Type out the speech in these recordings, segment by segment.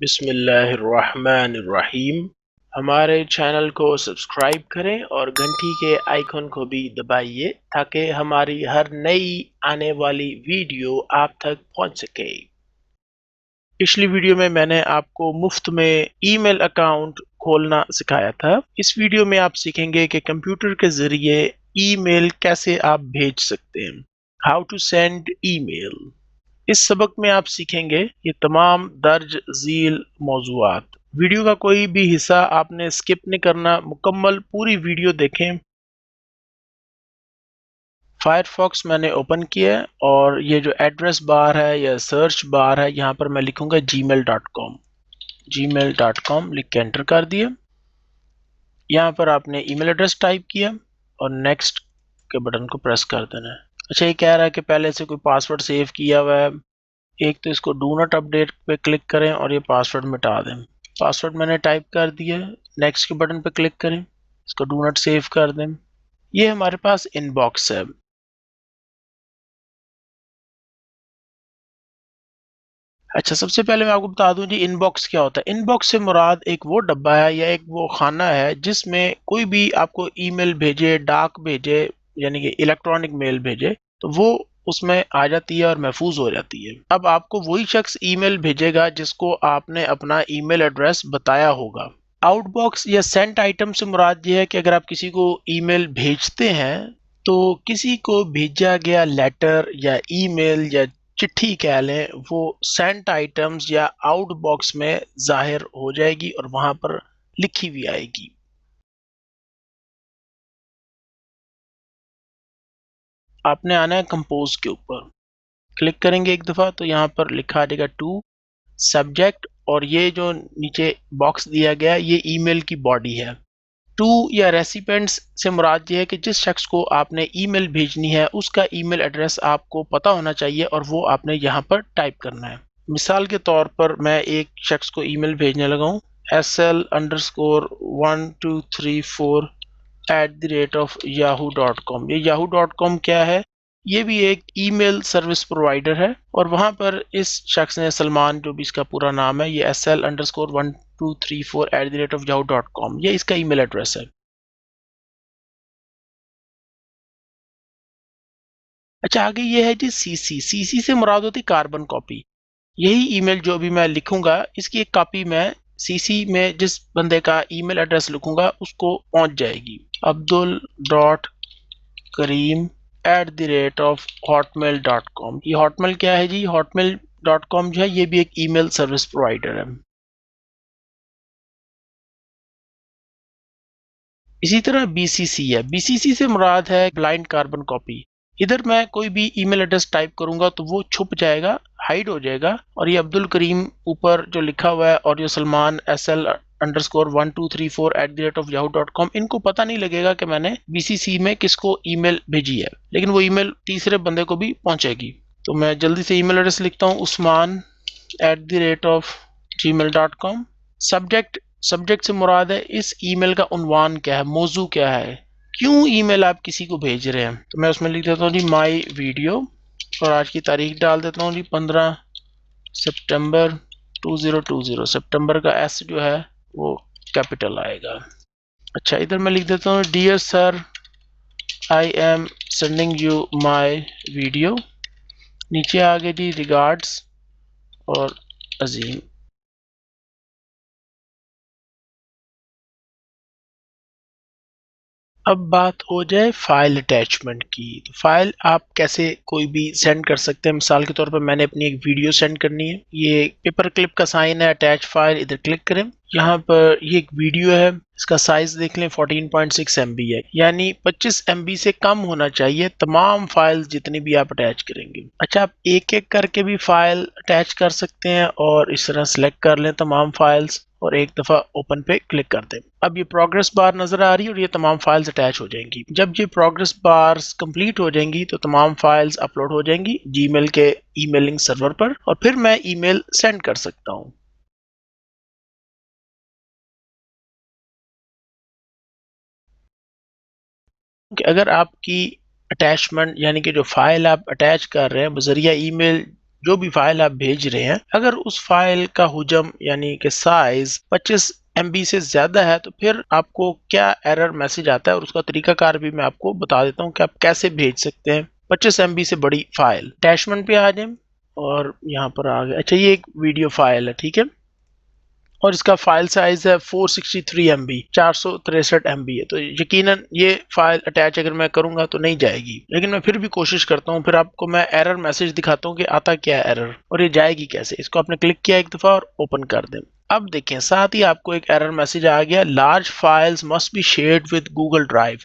بسم اللہ الرحمن الرحیم۔ ہمارے چینل کو سبسکرائب کریں اور گھنٹی کے آئیکن کو بھی دبائیے تاکہ ہماری ہر نئی آنے والی ویڈیو آپ تک پہنچ سکے۔ پچھلی ویڈیو میں نے آپ کو مفت میں ای میل اکاؤنٹ کھولنا سکھایا تھا۔ اس ویڈیو میں آپ سیکھیں گے کہ کمپیوٹر کے ذریعے ای میل کیسے آپ بھیج سکتے ہیں۔ ہاؤ ٹو سینڈ ای میل۔ اس سبق میں آپ سیکھیں گے یہ تمام درج ذیل موضوعات۔ ویڈیو کا کوئی بھی حصہ آپ نے اسکپ نہیں کرنا، مکمل پوری ویڈیو دیکھیں۔ فائرفاکس میں نے اوپن کیا ہے اور یہ جو ایڈریس بار ہے یا سرچ بار ہے یہاں پر میں لکھوں گا gmail.com۔ gmail.com لکھ کے انٹر کر دیا۔ یہاں پر آپ نے ای میل ایڈریس ٹائپ کیا اور نیکسٹ کے بٹن کو پریس کر دینا ہے۔ اچھا، یہ کہہ رہا ہے کہ پہلے سے کوئی پاسورڈ سیو کیا ہوا ہے۔ ایک تو اس کو ڈو ناٹ اپڈیٹ پہ کلک کریں اور یہ پاسورڈ مٹا دیں۔ پاسورڈ میں نے ٹائپ کر دیا، نیکسٹ کے بٹن پہ کلک کریں، اس کو ڈو ناٹ سیو کر دیں۔ یہ ہمارے پاس ان باکس ہے۔ اچھا، سب سے پہلے میں آپ کو بتا دوں جی ان باکس کیا ہوتا ہے۔ ان باکس سے مراد ایک وہ ڈبہ ہے یا ایک وہ خانہ ہے جس میں کوئی بھی آپ کو ای میل بھیجے، ڈاک بھیجے، یعنی کہ الیکٹرانک میل بھیجے تو وہ اس میں آ جاتی ہے اور محفوظ ہو جاتی ہے۔ اب آپ کو وہی شخص ای میل بھیجے گا جس کو آپ نے اپنا ای میل ایڈریس بتایا ہوگا۔ آؤٹ باکس یا سینٹ آئٹم سے مراد یہ ہے کہ اگر آپ کسی کو ای میل بھیجتے ہیں تو کسی کو بھیجا گیا لیٹر یا ای میل یا چٹھی کہہ لیں، وہ سینٹ آئٹمز یا آؤٹ باکس میں ظاہر ہو جائے گی اور وہاں پر لکھی ہوئی آئے گی۔ آپ نے آنا ہے کمپوز کے اوپر، کلک کریں گے ایک دفعہ تو یہاں پر لکھا آ جائے گا ٹو سبجیکٹ، اور یہ جو نیچے باکس دیا گیا یہ ای میل کی باڈی ہے۔ ٹو یا ریسیپینٹس سے مراد یہ ہے کہ جس شخص کو آپ نے ای میل بھیجنی ہے اس کا ای میل ایڈریس آپ کو پتا ہونا چاہیے اور وہ آپ نے یہاں پر ٹائپ کرنا ہے۔ مثال کے طور پر میں ایک شخص کو ای میل بھیجنے لگا ہوں sl_1234@yahoo.com۔ یہ yahoo.com کیا ہے؟ یہ بھی ایک ای میل سروس پرووائڈر ہے اور وہاں پر اس شخص نے سلمان، جو بھی اس کا پورا نام ہے، یہ sl_1234@yahoo.com یہ اس کا ای میل ایڈریس ہے۔ اچھا، آگے یہ ہے جی سی سی سے مراد ہوتی کاربن کاپی۔ یہی ای میل جو بھی میں لکھوں گا اس کی ایک کاپی میں سی سی میں جس بندے کا ای میل ایڈریس لکھوں گا اس کو پہنچ جائے گی۔ abdul.kareem@hotmail.com۔ یہ ہاٹ میل کیا ہے جی؟ hotmail.com جو ہے یہ بھی ایک ای میل سروس پرووائڈر ہے۔ اسی طرح بی سی سی ہے۔ بی سی سی سے مراد ہے بلائنڈ کاربن کاپی۔ ادھر میں کوئی بھی ای میل ایڈریس ٹائپ کروں گا تو وہ چھپ جائے گا، ہائیڈ ہو جائے گا، اور یہ عبد الکریم اوپر جو لکھا ہوا ہے اور یہ سلمان sl_1234@yahoo.com، ان کو پتہ نہیں لگے گا کہ میں نے بی سی سی میں کس کو ای میل بھیجی ہے، لیکن وہ ای میل تیسرے بندے کو بھی پہنچے گی۔ تو میں جلدی سے ای میل ایڈریس لکھتا ہوں، usman@gmail.com۔ سبجیکٹ سے مراد ہے اس ای میل کا عنوان کیا ہے، موضوع کیا ہے، کیوں ای میل آپ کسی کو بھیج رہے ہیں۔ تو میں اس میں لکھ دیتا ہوں جی مائی ویڈیو، اور آج کی تاریخ ڈال دیتا ہوں جی 15 سپٹمبر 2020۔ سپٹمبر کا ایس جو ہے وہ کیپٹل آئے گا۔ اچھا، ادھر میں لکھ دیتا ہوں dear sir I am sending you my video, نیچے آگے جی ریگارڈس اور عظیم۔ اب بات ہو جائے فائل اٹیچمنٹ کی۔ تو فائل آپ کیسے کوئی بھی سینڈ کر سکتے ہیں۔ مثال کے طور پر میں نے اپنی ایک ویڈیو سینڈ کرنی ہے، یہ پیپر کلپ کا سائن ہے، اٹیچ فائل، ادھر کلک کریں۔ یہاں پر یہ ایک ویڈیو ہے، اس کا سائز دیکھ لیں 14.6 MB ہے، یعنی 25 MB سے کم ہونا چاہیے تمام فائل جتنی بھی آپ اٹیچ کریں گے۔ اچھا، آپ ایک ایک کر کے بھی فائل اٹیچ کر سکتے ہیں اور اس طرح سلیکٹ کر لیں تمام فائلز اور ایک دفعہ اوپن پہ کلک کر دیں۔ اب یہ پروگرس بار نظر آ رہی ہے اور یہ تمام فائلز اٹیچ ہو جائیں گی۔ جب یہ پروگرس بارز کمپلیٹ ہو جائیں گی تو تمام فائلز اپلوڈ ہو جائیں گی جی میل کے ای میلنگ سرور پر، اور پھر میں ای میل سینڈ کر سکتا ہوں۔ کہ اگر آپ کی اٹیچمنٹ یعنی کہ جو فائل آپ اٹیچ کر رہے ہیں بذریعہ ای میل جو بھی فائل آپ بھیج رہے ہیں اگر اس فائل کا حجم یعنی کہ سائز 25 MB سے زیادہ ہے تو پھر آپ کو کیا ایرر میسج آتا ہے اور اس کا طریقہ کار بھی میں آپ کو بتا دیتا ہوں کہ آپ کیسے بھیج سکتے ہیں 25 MB سے بڑی فائل. اٹیچمنٹ پہ آ جائیں اور یہاں پر آ گئے. اچھا یہ ایک ویڈیو فائل ہے ٹھیک ہے اور اس کا فائل سائز ہے 463 MB 463 MB ہے تو یقیناً یہ فائل اٹیچ اگر میں کروں گا تو نہیں جائے گی لیکن میں پھر بھی کوشش کرتا ہوں پھر آپ کو میں ایرر میسج دکھاتا ہوں کہ آتا کیا ہے ایرر اور یہ جائے گی کیسے. اس کو آپ نے کلک کیا ایک دفعہ اور اوپن کر دیں. اب دیکھیں ساتھ ہی آپ کو ایک ایرر میسج آ گیا large files must be shared with Google Drive.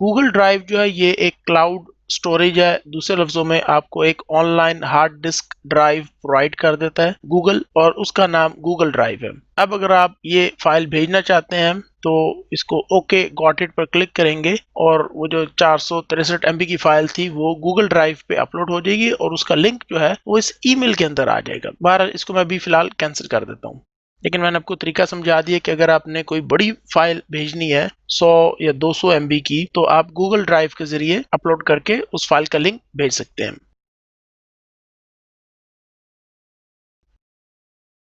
Google Drive جو ہے یہ ایک کلاؤڈ سٹوریج ہے دوسرے لفظوں میں آپ کو ایک online hard disk drive provide کر دیتا ہے گوگل اور اس کا نام گوگل ڈرائیو ہے. اب اگر آپ یہ فائل بھیجنا چاہتے ہیں تو اس کو okay got it per click کریں گے اور وہ جو 463 MB کی فائل تھی وہ گوگل ڈرائیو پہ اپلوڈ ہو جائے گی اور اس کا لنک جو ہے وہ اس ای میل کے اندر آ جائے گا. بہرحال اس کو میں بھی فی الحال کینسل کر دیتا ہوں لیکن میں نے آپ کو طریقہ سمجھا دیا کہ اگر آپ نے کوئی بڑی فائل بھیجنی ہے 100 یا 200 MB کی تو آپ گوگل ڈرائیو کے ذریعے اپلوڈ کر کے اس فائل کا لنک بھیج سکتے ہیں.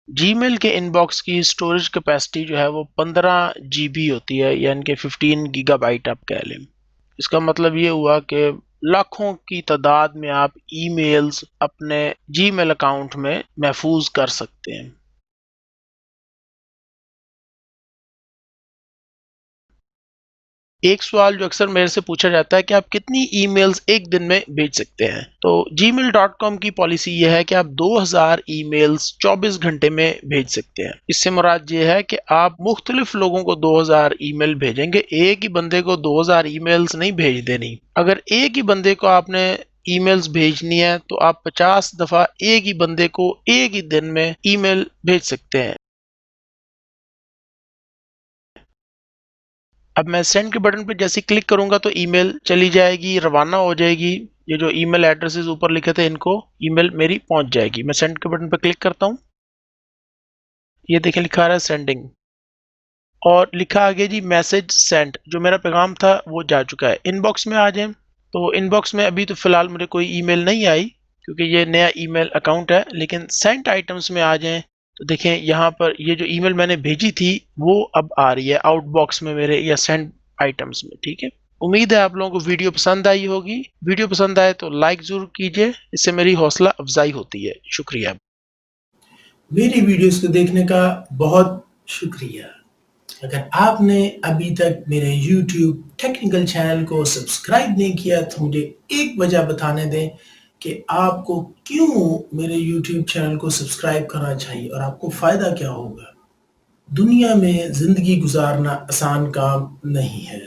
جی میل کے ان باکس کی سٹوریج کیپیسٹی جو ہے وہ 15 GB ہوتی ہے یعنی کہ 15 گیگا بائٹ آپ کہہ لیں. اس کا مطلب یہ ہوا کہ لاکھوں کی تعداد میں آپ ای میلز اپنے جی میل اکاؤنٹ میں محفوظ کر سکتے ہیں. ایک سوال جو اکثر میرے سے پوچھا جاتا ہے کہ آپ کتنی ای میلز ایک دن میں بھیج سکتے ہیں تو gmail.com کی پالیسی یہ ہے کہ آپ 2000 ای میلز 24 گھنٹے میں بھیج سکتے ہیں. اس سے مراد یہ ہے کہ آپ مختلف لوگوں کو 2000 ای میل بھیجیں گے ایک ہی بندے کو 2000 ای میلز نہیں بھیج دینی. اگر ایک ہی بندے کو آپ نے ای میلز بھیجنی ہے تو آپ 50 دفعہ ایک ہی بندے کو ایک ہی دن میں ای میل بھیج سکتے ہیں. اب میں سینڈ کے بٹن پہ جیسے کلک کروں گا تو ای میل چلی جائے گی روانہ ہو جائے گی. یہ جو ای میل ایڈریسز اوپر لکھے تھے ان کو ای میل میری پہنچ جائے گی. میں سینڈ کے بٹن پہ کلک کرتا ہوں یہ دیکھیں لکھا رہا ہے سینڈنگ اور لکھا آگے جی میسج سینڈ جو میرا پیغام تھا وہ جا چکا ہے. ان باکس میں آ جائیں تو ان باکس میں ابھی تو فی الحال مجھے کوئی ای میل نہیں آئی کیونکہ یہ نیا ای میل اکاؤنٹ ہے لیکن سینٹ آئٹمس میں آ جائیں تو دیکھیں یہاں پر یہ جو ای میل میں نے بھیجی تھی وہ اب آ رہی ہے آؤٹ باکس میں میرے یا سینڈ آئٹمس میں. ٹھیک ہے امید ہے آپ لوگوں کو ویڈیو پسند آئی ہوگی. ویڈیو پسند آئے تو لائک ضرور کیجئے اس سے میری حوصلہ افزائی ہوتی ہے. شکریہ. میری ویڈیوز کو دیکھنے کا بہت شکریہ. اگر آپ نے ابھی تک میرے یوٹیوب ٹیکنیکل چینل کو سبسکرائب نہیں کیا تو مجھے ایک وجہ بتانے دیں کہ آپ کو کیوں میرے یوٹیوب چینل کو سبسکرائب کرنا چاہیے اور آپ کو فائدہ کیا ہوگا. دنیا میں زندگی گزارنا آسان کام نہیں ہے.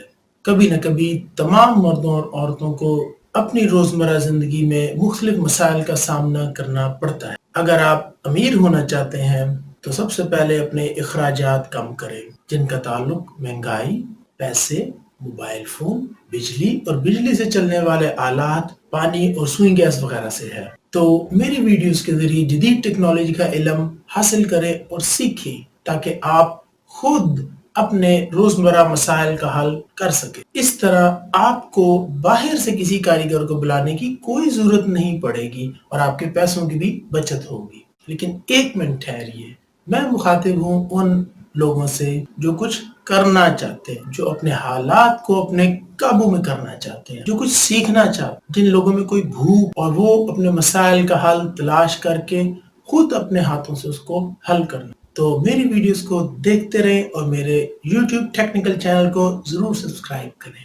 کبھی نہ کبھی تمام مردوں اور عورتوں کو اپنی روزمرہ زندگی میں مختلف مسائل کا سامنا کرنا پڑتا ہے. اگر آپ امیر ہونا چاہتے ہیں تو سب سے پہلے اپنے اخراجات کم کریں جن کا تعلق مہنگائی، پیسے، موبائل فون، بجلی اور بجلی سے چلنے والے آلات، پانی اور سوئی گیس وغیرہ سے ہے. تو میری ویڈیوز کے ذریعے جدید ٹیکنالوجی کا علم حاصل کریں اور سیکھیں تاکہ آپ خود اپنے روزمرہ مسائل کا حل کر سکیں. اس طرح آپ کو باہر سے کسی کاریگر کو بلانے کی کوئی ضرورت نہیں پڑے گی اور آپ کے پیسوں کی بھی بچت ہوگی. لیکن ایک منٹ ٹھہریے، میں مخاطب ہوں ان لوگوں سے جو کچھ کرنا چاہتے ہیں، جو اپنے حالات کو اپنے قابو میں کرنا چاہتے ہیں، جو کچھ سیکھنا چاہتے ہیں، جن لوگوں میں کوئی بھوک اور وہ اپنے مسائل کا حل تلاش کر کے خود اپنے ہاتھوں سے اس کو حل کرنا. تو میری ویڈیوز کو دیکھتے رہیں اور میرے یوٹیوب ٹیکنیکل چینل کو ضرور سبسکرائب کریں.